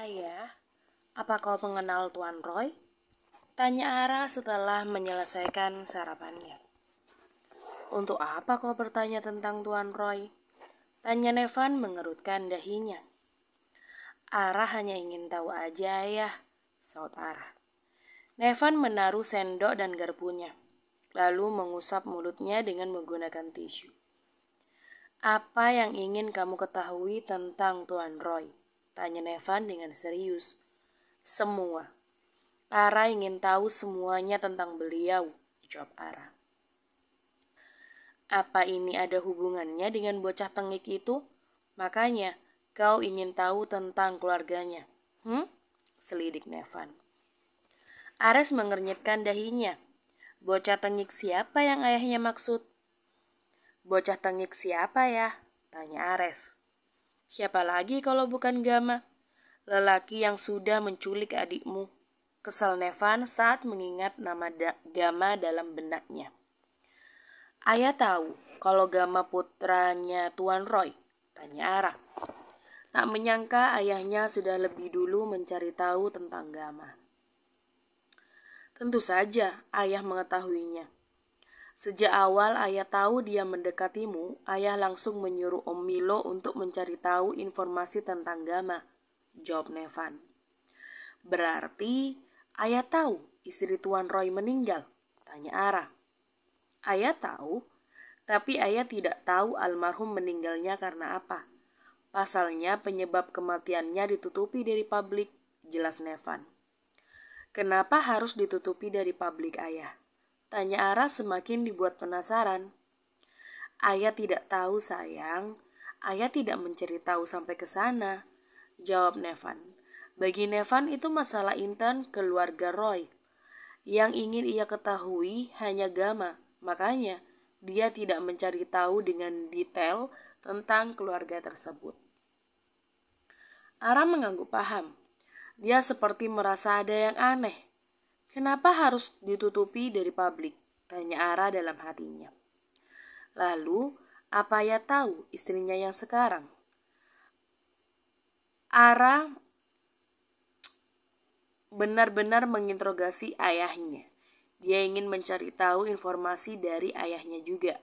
Ayah, apa kau mengenal Tuan Roy? Tanya Ara setelah menyelesaikan sarapannya. Untuk apa kau bertanya tentang Tuan Roy? Tanya Nevan mengerutkan dahinya. Ara hanya ingin tahu aja ayah, saut Ara. Nevan menaruh sendok dan garpunya, lalu mengusap mulutnya dengan menggunakan tisu. Apa yang ingin kamu ketahui tentang Tuan Roy? Tanya Nevan dengan serius. Semua. Ara ingin tahu semuanya tentang beliau, jawab Ara. Apa ini ada hubungannya dengan bocah tengik itu? Makanya kau ingin tahu tentang keluarganya. Selidik Nevan. Ares mengernyitkan dahinya. Bocah tengik siapa yang ayahnya maksud? Bocah tengik siapa ya? Tanya Ares. Siapa lagi kalau bukan Gama? Lelaki yang sudah menculik adikmu. Kesal Nevan saat mengingat nama Gama dalam benaknya. Ayah tahu kalau Gama putranya Tuan Roy? Tanya Ara. Tak menyangka ayahnya sudah lebih dulu mencari tahu tentang Gama. Tentu saja ayah mengetahuinya. Sejak awal ayah tahu dia mendekatimu, ayah langsung menyuruh Om Milo untuk mencari tahu informasi tentang Gama, jawab Nevan. Berarti ayah tahu istri Tuan Roy meninggal? Tanya Ara. Ayah tahu, tapi ayah tidak tahu almarhum meninggalnya karena apa. Pasalnya penyebab kematiannya ditutupi dari publik, jelas Nevan. Kenapa harus ditutupi dari publik ayah? Tanya Ara semakin dibuat penasaran. Ayah tidak tahu sayang, ayah tidak mencari tahu sampai ke sana, jawab Nevan. Bagi Nevan itu masalah intern keluarga Roy. Yang ingin ia ketahui hanya Gama, makanya dia tidak mencari tahu dengan detail tentang keluarga tersebut. Ara mengangguk paham. Dia seperti merasa ada yang aneh. Kenapa harus ditutupi dari publik? Tanya Ara dalam hatinya. Lalu, apa ia tahu istrinya yang sekarang? Ara benar-benar menginterogasi ayahnya. Dia ingin mencari tahu informasi dari ayahnya juga.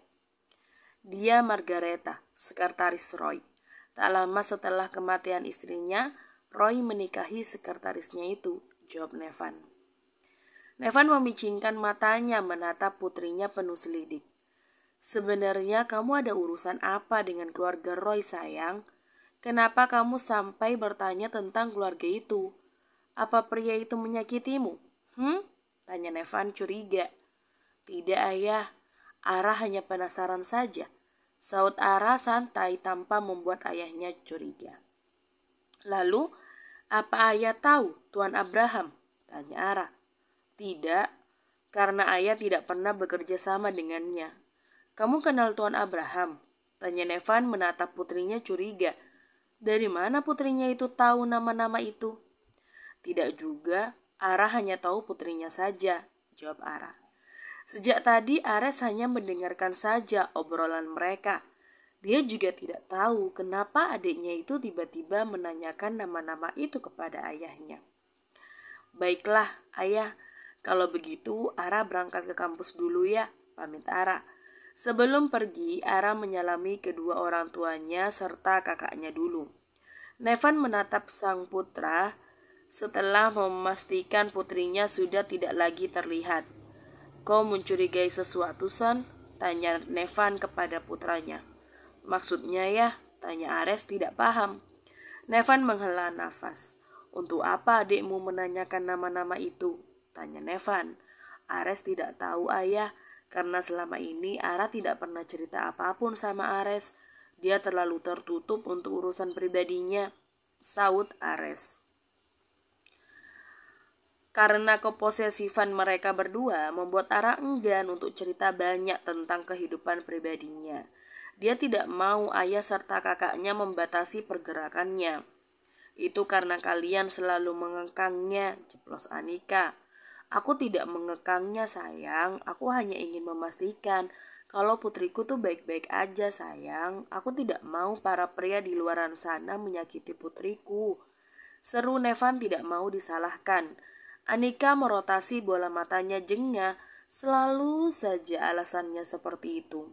Dia Margareta, sekretaris Roy. Tak lama setelah kematian istrinya, Roy menikahi sekretarisnya itu, jawab Nevan. Nevan memicingkan matanya menatap putrinya penuh selidik. Sebenarnya kamu ada urusan apa dengan keluarga Roy sayang? Kenapa kamu sampai bertanya tentang keluarga itu? Apa pria itu menyakitimu? Tanya Nevan curiga. Tidak ayah, Ara hanya penasaran saja. Saut Ara santai tanpa membuat ayahnya curiga. Lalu, apa ayah tahu Tuan Abraham? Tanya Ara. Tidak, karena ayah tidak pernah bekerja sama dengannya. Kamu kenal Tuan Abraham? Tanya Nevan menatap putrinya curiga. Dari mana putrinya itu tahu nama-nama itu? Tidak juga, Ara hanya tahu putrinya saja, jawab Ara. Sejak tadi Ares hanya mendengarkan saja obrolan mereka. Dia juga tidak tahu kenapa adiknya itu tiba-tiba menanyakan nama-nama itu kepada ayahnya. Baiklah, ayah. Kalau begitu, Ara berangkat ke kampus dulu ya, pamit Ara. Sebelum pergi, Ara menyalami kedua orang tuanya serta kakaknya dulu. Nevan menatap sang putra setelah memastikan putrinya sudah tidak lagi terlihat. Kau mencurigai sesuatu, San? Tanya Nevan kepada putranya. Maksudnya ya? Tanya Ares tidak paham. Nevan menghela nafas. Untuk apa adikmu menanyakan nama-nama itu? Tanya Nevan. Ares tidak tahu ayah, karena selama ini Ara tidak pernah cerita apapun sama Ares. Dia terlalu tertutup untuk urusan pribadinya, saut Ares. Karena keposesifan mereka berdua membuat Ara enggan untuk cerita banyak tentang kehidupan pribadinya. Dia tidak mau ayah serta kakaknya membatasi pergerakannya. Itu karena kalian selalu mengekangnya, jeplos Anika. Aku tidak mengekangnya sayang, aku hanya ingin memastikan kalau putriku tuh baik-baik aja sayang. Aku tidak mau para pria di luaran sana menyakiti putriku. Seru Nevan tidak mau disalahkan. Anika merotasi bola matanya jengah, selalu saja alasannya seperti itu.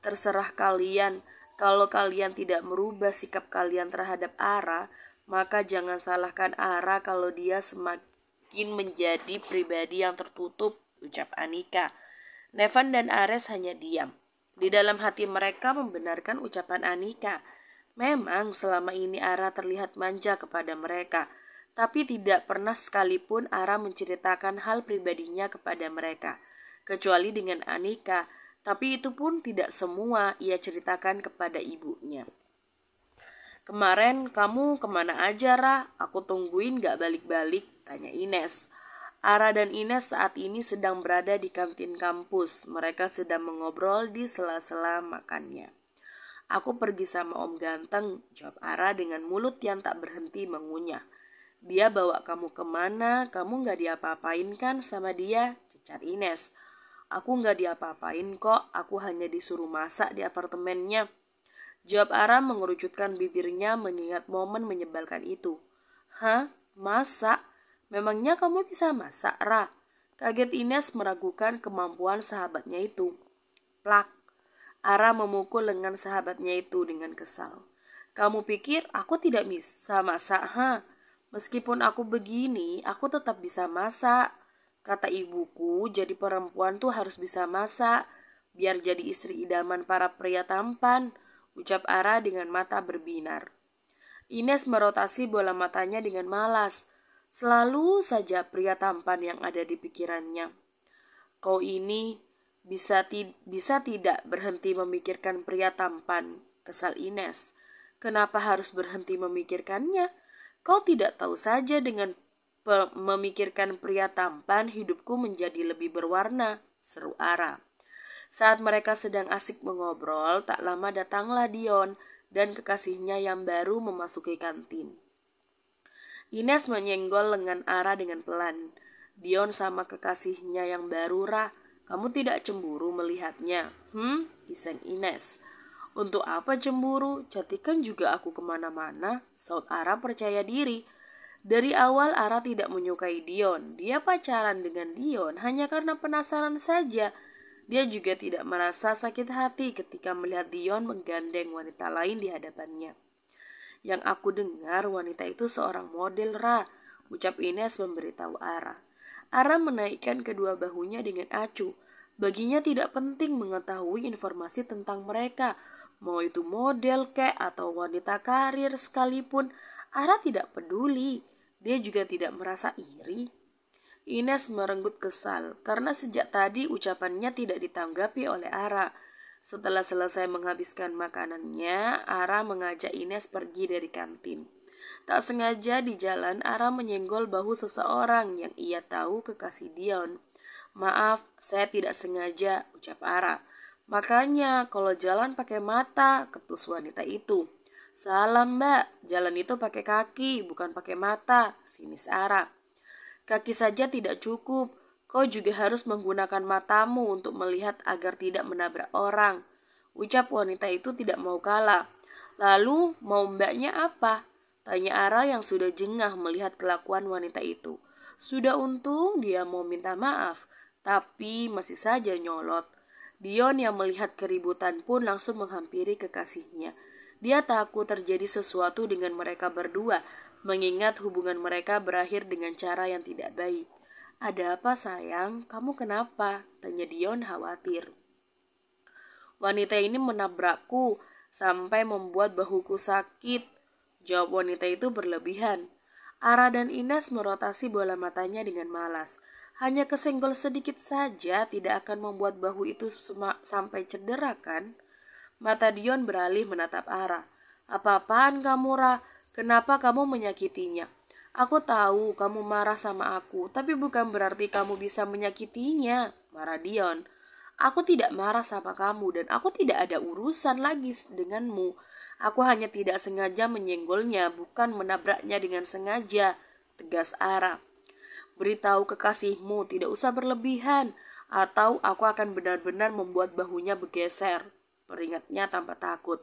Terserah kalian, kalau kalian tidak merubah sikap kalian terhadap Ara, maka jangan salahkan Ara kalau dia semakin menjadi pribadi yang tertutup, ucap Anika. Nevan dan Ares hanya diam. Di dalam hati mereka membenarkan ucapan Anika. Memang selama ini Ara terlihat manja kepada mereka, tapi tidak pernah sekalipun Ara menceritakan hal pribadinya kepada mereka, kecuali dengan Anika, tapi itu pun tidak semua ia ceritakan kepada ibunya. Kemarin kamu kemana aja, Ra? Aku tungguin gak balik-balik, tanya Ines. Ara dan Ines saat ini sedang berada di kantin kampus. Mereka sedang mengobrol di sela-sela makannya. Aku pergi sama Om Ganteng, jawab Ara dengan mulut yang tak berhenti mengunyah. Dia bawa kamu kemana? Kamu gak diapa-apain kan sama dia? Cecar Ines. Aku gak diapa-apain kok, aku hanya disuruh masak di apartemennya. Jawab Ara mengerucutkan bibirnya mengingat momen menyebalkan itu. Hah? Masak? Memangnya kamu bisa masak, Ra? Kaget Ines meragukan kemampuan sahabatnya itu. Plak. Ara memukul lengan sahabatnya itu dengan kesal. Kamu pikir aku tidak bisa masak, ha? Meskipun aku begini, aku tetap bisa masak. Kata ibuku, jadi perempuan tuh harus bisa masak, biar jadi istri idaman para pria tampan, ucap Ara dengan mata berbinar. Ines merotasi bola matanya dengan malas. Selalu saja pria tampan yang ada di pikirannya. Kau ini bisa tidak berhenti memikirkan pria tampan, kesal Ines. Kenapa harus berhenti memikirkannya? Kau tidak tahu saja dengan memikirkan pria tampan hidupku menjadi lebih berwarna, seru Ara. Saat mereka sedang asik mengobrol, tak lama datanglah Dion dan kekasihnya yang baru memasuki kantin. Ines menyenggol lengan Ara dengan pelan. Dion sama kekasihnya yang baru, Ra. Kamu tidak cemburu melihatnya? Iseng Ines. Untuk apa cemburu? Cantikan juga aku kemana-mana, saut Ara percaya diri. Dari awal Ara tidak menyukai Dion. Dia pacaran dengan Dion hanya karena penasaran saja. Dia juga tidak merasa sakit hati ketika melihat Dion menggandeng wanita lain di hadapannya. Yang aku dengar wanita itu seorang model, Ra, ucap Ines memberitahu Ara. Ara menaikkan kedua bahunya dengan acuh. Baginya tidak penting mengetahui informasi tentang mereka. Mau itu model kek atau wanita karir sekalipun, Ara tidak peduli. Dia juga tidak merasa iri. Ines merenggut kesal karena sejak tadi ucapannya tidak ditanggapi oleh Ara. Setelah selesai menghabiskan makanannya, Ara mengajak Ines pergi dari kantin. Tak sengaja di jalan Ara menyenggol bahu seseorang yang ia tahu kekasih Dion. Maaf, saya tidak sengaja, ucap Ara. Makanya kalau jalan pakai mata, ketus wanita itu. Salam mbak, jalan itu pakai kaki, bukan pakai mata, sinis Ara. Kaki saja tidak cukup, kau juga harus menggunakan matamu untuk melihat agar tidak menabrak orang, ucap wanita itu tidak mau kalah. Lalu mau mbaknya apa? Tanya Ara yang sudah jengah melihat kelakuan wanita itu. Sudah untung dia mau minta maaf, tapi masih saja nyolot. Dion yang melihat keributan pun langsung menghampiri kekasihnya. Dia takut terjadi sesuatu dengan mereka berdua, mengingat hubungan mereka berakhir dengan cara yang tidak baik. Ada apa sayang? Kamu kenapa? Tanya Dion khawatir. Wanita ini menabrakku sampai membuat bahuku sakit, jawab wanita itu berlebihan. Ara dan Ines merotasi bola matanya dengan malas. Hanya kesenggol sedikit saja tidak akan membuat bahu itu sampai cedera kan? Mata Dion beralih menatap Ara. Apa-apaan kamu, Ra? Kenapa kamu menyakitinya? Aku tahu kamu marah sama aku, tapi bukan berarti kamu bisa menyakitinya, marah Dion. Aku tidak marah sama kamu dan aku tidak ada urusan lagi denganmu. Aku hanya tidak sengaja menyenggolnya, bukan menabraknya dengan sengaja, tegas Ara. Beritahu kekasihmu tidak usah berlebihan, atau aku akan benar-benar membuat bahunya bergeser, peringatnya tanpa takut.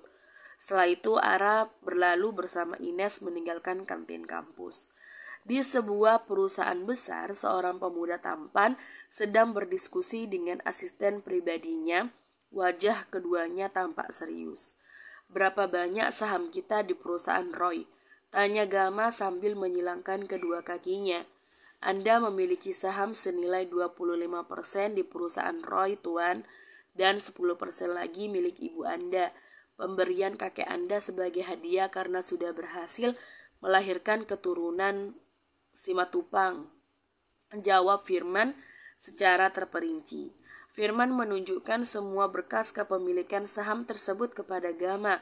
Setelah itu Ara berlalu bersama Ines meninggalkan kantin kampus. Di sebuah perusahaan besar, seorang pemuda tampan sedang berdiskusi dengan asisten pribadinya. Wajah keduanya tampak serius. "Berapa banyak saham kita di perusahaan Roy?" tanya Gama sambil menyilangkan kedua kakinya. "Anda memiliki saham senilai 25% di perusahaan Roy, Tuan, dan 10% lagi milik ibu Anda. Pemberian kakek Anda sebagai hadiah karena sudah berhasil melahirkan keturunan Simatupang," jawab Firman secara terperinci. Firman menunjukkan semua berkas kepemilikan saham tersebut kepada Gama.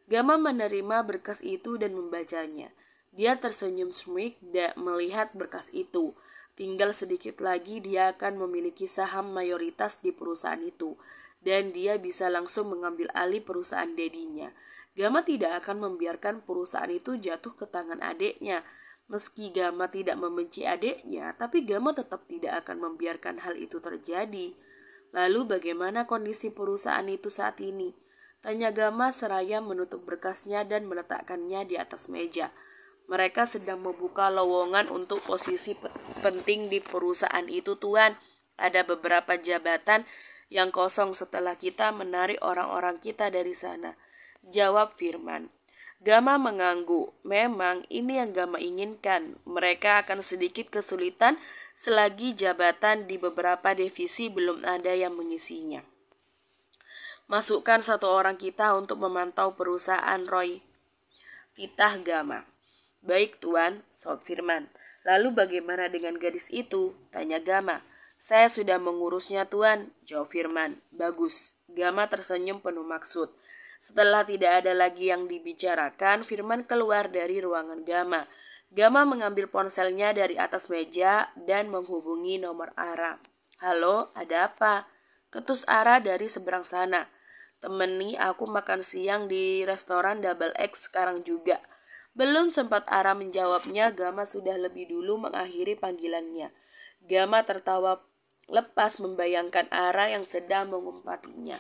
Gama menerima berkas itu dan membacanya. Dia tersenyum smik dan melihat berkas itu. Tinggal sedikit lagi dia akan memiliki saham mayoritas di perusahaan itu, dan dia bisa langsung mengambil alih perusahaan dedinya. Gama tidak akan membiarkan perusahaan itu jatuh ke tangan adiknya. Meski Gama tidak membenci adiknya, tapi Gama tetap tidak akan membiarkan hal itu terjadi. "Lalu bagaimana kondisi perusahaan itu saat ini?" tanya Gama seraya menutup berkasnya dan meletakkannya di atas meja. "Mereka sedang membuka lowongan untuk posisi penting di perusahaan itu, Tuan. Ada beberapa jabatan yang kosong setelah kita menarik orang-orang kita dari sana," jawab Firman. Gama mengangguk. Memang ini yang Gama inginkan. Mereka akan sedikit kesulitan selagi jabatan di beberapa divisi belum ada yang mengisinya. "Masukkan satu orang kita untuk memantau perusahaan Roy," titah Gama. "Baik, Tuan," saut Firman. "Lalu bagaimana dengan gadis itu?" tanya Gama. "Saya sudah mengurusnya, Tuan," jawab Firman. "Bagus." Gama tersenyum penuh maksud. Setelah tidak ada lagi yang dibicarakan, Firman keluar dari ruangan Gama. Gama mengambil ponselnya dari atas meja dan menghubungi nomor Ara. "Halo, ada apa?" ketus Ara dari seberang sana. "Temeni aku makan siang di restoran Double X sekarang juga." Belum sempat Ara menjawabnya, Gama sudah lebih dulu mengakhiri panggilannya. Gama tertawa lepas membayangkan Ara yang sedang mengumpatinya.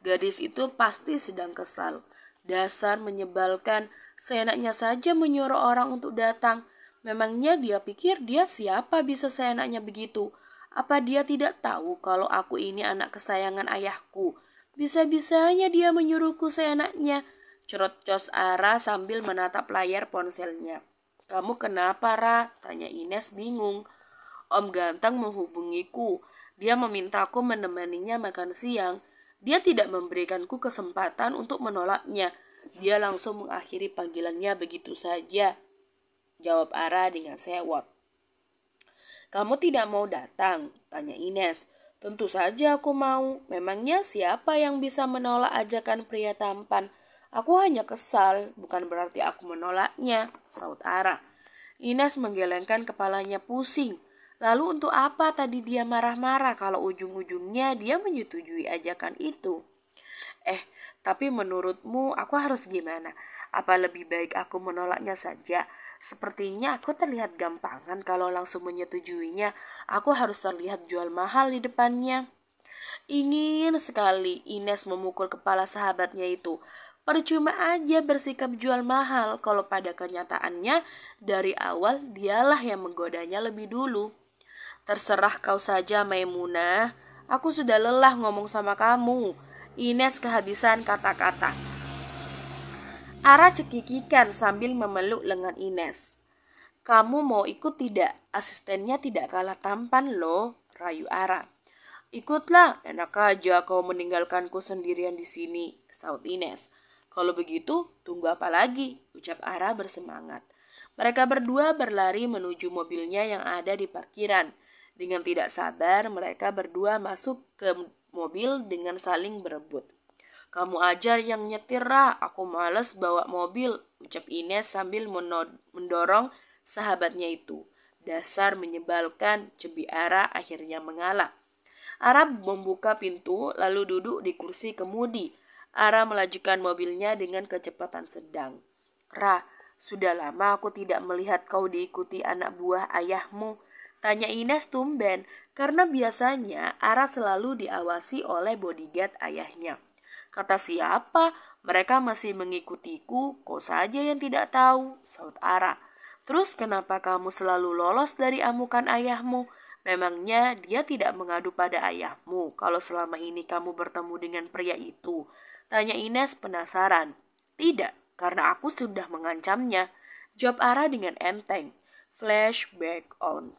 Gadis itu pasti sedang kesal. Dasar menyebalkan. Seenaknya saja menyuruh orang untuk datang. Memangnya dia pikir dia siapa bisa seenaknya begitu? Apa dia tidak tahu kalau aku ini anak kesayangan ayahku? Bisa-bisanya dia menyuruhku seenaknya. Cerocos Ara sambil menatap layar ponselnya. "Kamu kenapa, Ra?" tanya Ines bingung. "Om Ganteng menghubungiku. Dia memintaku menemaninya makan siang. Dia tidak memberikanku kesempatan untuk menolaknya. Dia langsung mengakhiri panggilannya begitu saja," jawab Ara dengan sewot. "Kamu tidak mau datang?" tanya Ines. "Tentu saja aku mau. Memangnya siapa yang bisa menolak ajakan pria tampan? Aku hanya kesal, bukan berarti aku menolaknya," saut Ara. Ines menggelengkan kepalanya pusing. Lalu untuk apa tadi dia marah-marah kalau ujung-ujungnya dia menyetujui ajakan itu? Tapi menurutmu aku harus gimana? Apa lebih baik aku menolaknya saja? Sepertinya aku terlihat gampangan kalau langsung menyetujuinya. Aku harus terlihat jual mahal di depannya. Ingin sekali Ines memukul kepala sahabatnya itu. Percuma aja bersikap jual mahal kalau pada kenyataannya dari awal dialah yang menggodanya lebih dulu. "Terserah kau saja, Maimunah. Aku sudah lelah ngomong sama kamu." Ines kehabisan kata-kata. Ara cekikikan sambil memeluk lengan Ines. "Kamu mau ikut tidak? Asistennya tidak kalah tampan loh," rayu Ara. "Ikutlah, enak aja kau meninggalkanku sendirian di sini," saut Ines. "Kalau begitu, tunggu apa lagi?" ucap Ara bersemangat. Mereka berdua berlari menuju mobilnya yang ada di parkiran. Dengan tidak sabar, mereka berdua masuk ke mobil dengan saling berebut. "Kamu aja yang nyetir, Ra. Aku males bawa mobil," ucap Ines sambil mendorong sahabatnya itu. "Dasar menyebalkan," cebi Ara akhirnya mengalah. Ara membuka pintu lalu duduk di kursi kemudi. Ara melajukan mobilnya dengan kecepatan sedang. "Ra, sudah lama aku tidak melihat kau diikuti anak buah ayahmu," tanya Ines tumben, karena biasanya Ara selalu diawasi oleh bodyguard ayahnya. "Kata siapa?" Mereka masih mengikutiku, kau saja yang tidak tahu, saut Ara. Terus kenapa kamu selalu lolos dari amukan ayahmu? Memangnya dia tidak mengadu pada ayahmu kalau selama ini kamu bertemu dengan pria itu? Tanya Ines penasaran. Tidak, karena aku sudah mengancamnya. Jawab Ara dengan enteng. Flashback on.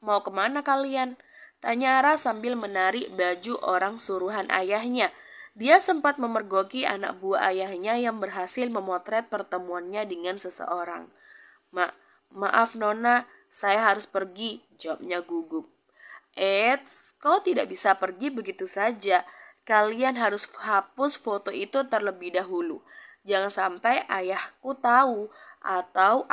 Mau kemana kalian? Tanya Ara sambil menarik baju orang suruhan ayahnya. Dia sempat memergoki anak buah ayahnya yang berhasil memotret pertemuannya dengan seseorang. Maaf Nona, saya harus pergi, jawabnya gugup. Eits, kau tidak bisa pergi begitu saja. Kalian harus hapus foto itu terlebih dahulu. Jangan sampai ayahku tahu atau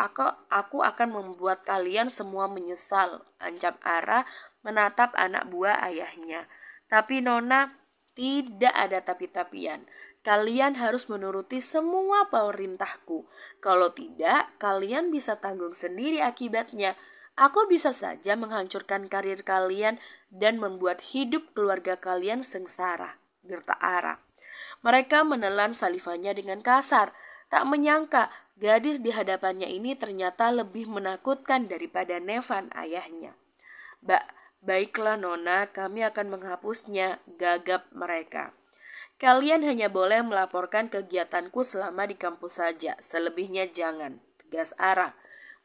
aku akan membuat kalian semua menyesal, ancam Ara menatap anak buah ayahnya. Tapi Nona, tidak ada tapi-tapian. Kalian harus menuruti semua perintahku. Kalau tidak, kalian bisa tanggung sendiri akibatnya. Aku bisa saja menghancurkan karir kalian dan membuat hidup keluarga kalian sengsara, gertak Ara. Mereka menelan salivannya dengan kasar. Tak menyangka gadis di hadapannya ini ternyata lebih menakutkan daripada Nevan ayahnya. Baiklah Nona, kami akan menghapusnya, gagap mereka. Kalian hanya boleh melaporkan kegiatanku selama di kampus saja, selebihnya jangan, tegas Ara.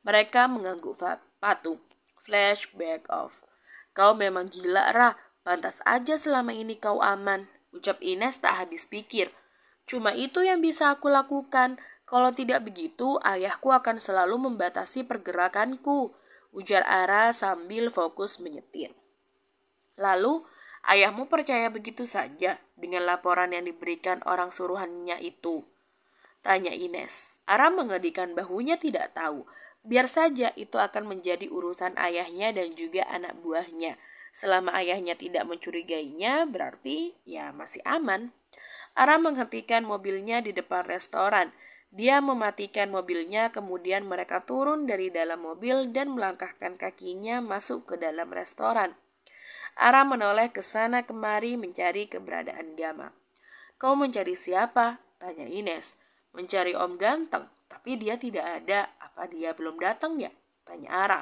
Mereka mengangguk patuh. Flashback off. Kau memang gila, Ra. Pantas aja selama ini kau aman, ucap Ines tak habis pikir. Cuma itu yang bisa aku lakukan. Kalau tidak begitu, ayahku akan selalu membatasi pergerakanku, ujar Ara sambil fokus menyetir. Lalu, ayahmu percaya begitu saja dengan laporan yang diberikan orang suruhannya itu? Tanya Ines. Ara mengedikan bahunya tidak tahu. Biar saja itu akan menjadi urusan ayahnya dan juga anak buahnya. Selama ayahnya tidak mencurigainya, berarti ya masih aman. Ara menghentikan mobilnya di depan restoran. Dia mematikan mobilnya, kemudian mereka turun dari dalam mobil dan melangkahkan kakinya masuk ke dalam restoran. Ara menoleh ke sana kemari mencari keberadaan Gama. Kau mencari siapa? Tanya Ines. Mencari Om Ganteng, tapi dia tidak ada. Apa dia belum datang ya? Tanya Ara.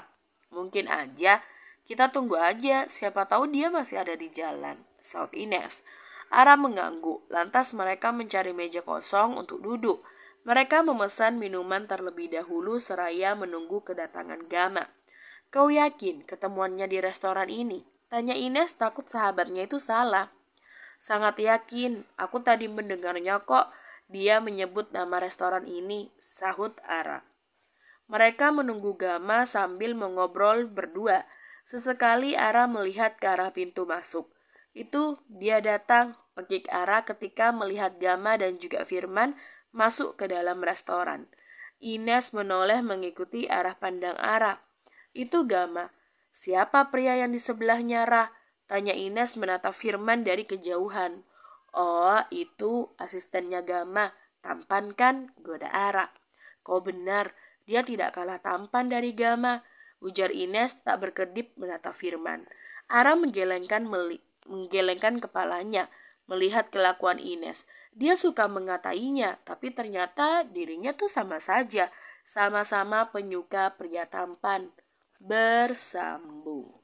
Mungkin aja. Kita tunggu aja, siapa tahu dia masih ada di jalan, saut Ines. Ara mengangguk, lantas mereka mencari meja kosong untuk duduk. Mereka memesan minuman terlebih dahulu seraya menunggu kedatangan Gama. Kau yakin ketemuannya di restoran ini? Tanya Ines takut sahabatnya itu salah. Sangat yakin, aku tadi mendengarnya kok. Dia menyebut nama restoran ini, sahut Ara. Mereka menunggu Gama sambil mengobrol berdua. Sesekali Ara melihat ke arah pintu masuk. Itu dia datang, pekik Ara ketika melihat Gama dan juga Firman masuk ke dalam restoran. Ines menoleh mengikuti arah pandang Ara. Itu Gama. Siapa pria yang di sebelahnya, Ra? Tanya Ines menatap Firman dari kejauhan. Oh, itu asistennya Gama. Tampan kan? Goda Ara. Kau benar, dia tidak kalah tampan dari Gama, ujar Ines tak berkedip menatap Firman. Ara menggelengkan kepalanya melihat kelakuan Ines. Dia suka mengatainya, tapi ternyata dirinya tuh sama saja. Sama-sama penyuka pria tampan. Bersambung.